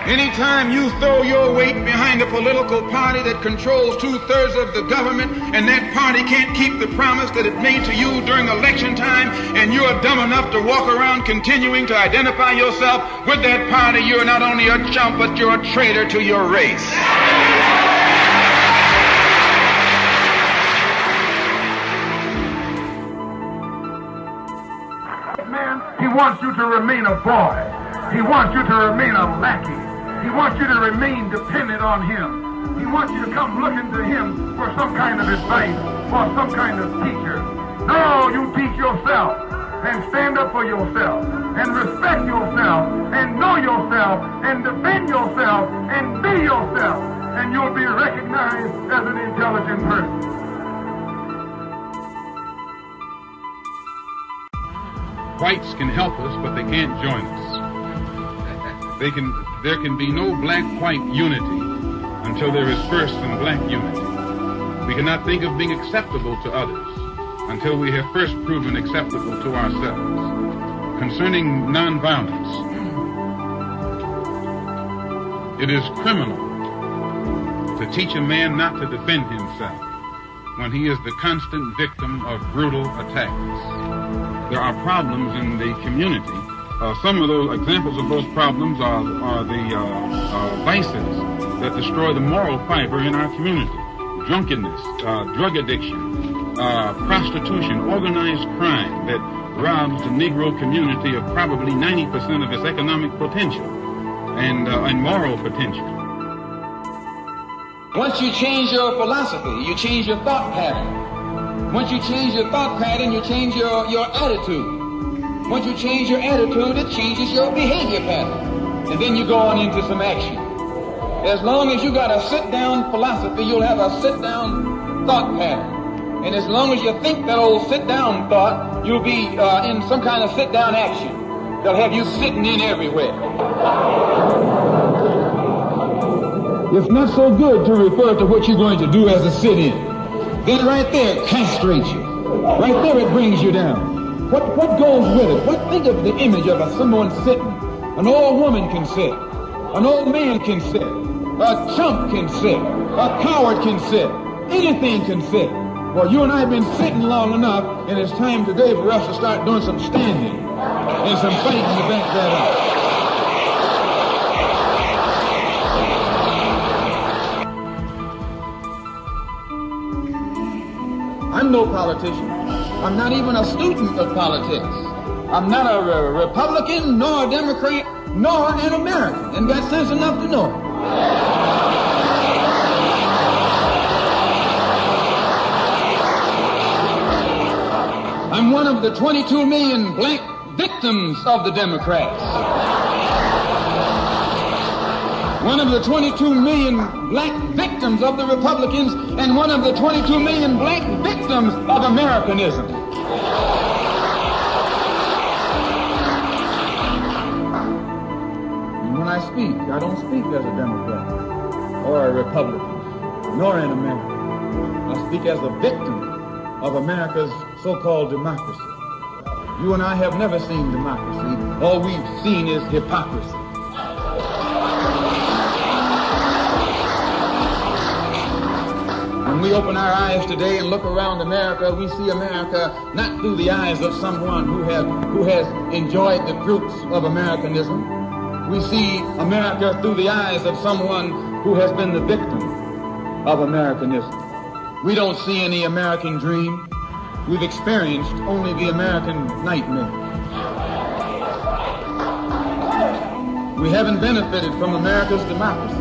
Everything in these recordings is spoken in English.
Anytime you throw your weight behind a political party that controls 2/3 of the government, and that party can't keep the promise that it made to you during election time, and you are dumb enough to walk around continuing to identify yourself with that party, you're not only a chump, but you're a traitor to your race. Man, he wants you to remain a boy. He wants you to remain a lackey. He wants you to remain dependent on him. He wants you to come looking to him for some kind of advice, for some kind of teacher. No, you teach yourself and stand up for yourself and respect yourself and know yourself and defend yourself and be yourself, and you'll be recognized as an intelligent person. Whites can help us, but they can't join us. There can be no black-white unity until there is first some black unity. We cannot think of being acceptable to others until we have first proven acceptable to ourselves. Concerning nonviolence, it is criminal to teach a man not to defend himself when he is the constant victim of brutal attacks. There are problems in the community. Some of those examples of those problems are the vices that destroy the moral fiber in our community. Drunkenness, drug addiction, prostitution, organized crime that robs the Negro community of probably 90% of its economic potential and moral potential. Once you change your philosophy, you change your thought pattern. Once you change your thought pattern, you change your attitude. Once you change your attitude, it changes your behavior pattern. And then you go on into some action. As long as you got a sit-down philosophy, you'll have a sit-down thought pattern. And as long as you think that old sit-down thought, you'll be in some kind of sit-down action. They'll have you sitting in everywhere. It's not so good to refer to what you're going to do as a sit-in. Then right there it castrates you. Right there it brings you down. What goes with it? Think of the image of someone sitting. An old woman can sit. An old man can sit. A chump can sit. A coward can sit. Anything can sit. Well, you and I have been sitting long enough, and it's time today for us to start doing some standing and some fighting to back that up. I'm no politician. I'm not even a student of politics. I'm not a Republican, nor a Democrat, nor an American, and got sense enough to know it. I'm one of the 22 million black victims of the Democrats. One of the 22 million black victims of the Republicans, and one of the 22 million black victims of Americanism. And when I speak, I don't speak as a Democrat or a Republican, nor an American. I speak as a victim of America's so-called democracy. You and I have never seen democracy. All we've seen is hypocrisy. When we open our eyes today and look around America, we see America not through the eyes of someone who has enjoyed the fruits of Americanism. We see America through the eyes of someone who has been the victim of Americanism. We don't see any American dream. We've experienced only the American nightmare. We haven't benefited from America's democracy.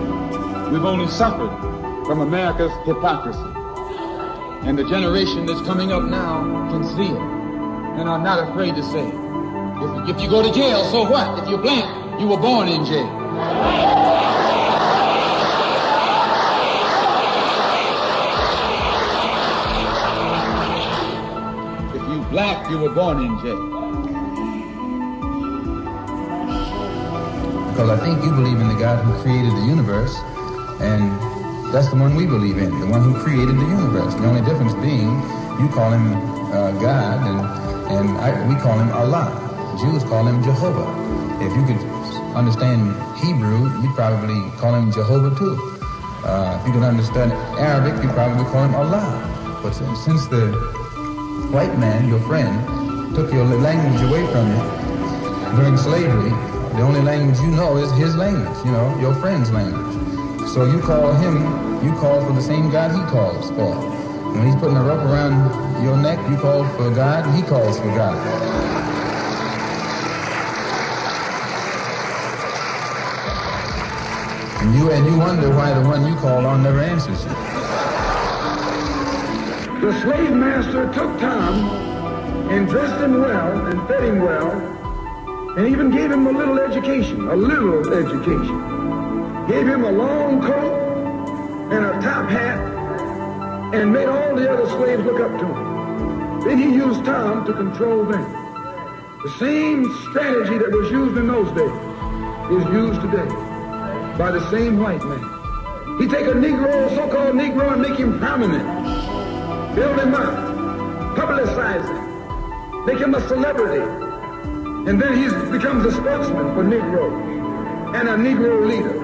We've only suffered from America's hypocrisy. And the generation that's coming up now can see it and are not afraid to say it. If you go to jail, so what? If you're black, you were born in jail. Black, you were born in jail. Because I think you believe in the God who created the universe, and that's the one we believe in, the one who created the universe. The only difference being, you call him God, and we call him Allah. Jews call him Jehovah. If you could understand Hebrew, you'd probably call him Jehovah too. If you can understand Arabic, you'd probably call him Allah. But since the white man, your friend, took your language away from you during slavery, the only language you know is his language, you know, your friend's language. So you call for the same God he calls for. When he's putting a rope around your neck, you call for God, he calls for God. And you wonder why the one you call on never answers you. The slave master took Tom and dressed him well and fed him well and even gave him a little education. Gave him a long coat and a top hat and made all the other slaves look up to him. Then he used Tom to control them. The same strategy that was used in those days is used today by the same white man. He take a Negro, so-called Negro, and make him prominent. Build him up, publicize him, make him a celebrity, and then he becomes a spokesman for Negroes and a Negro leader.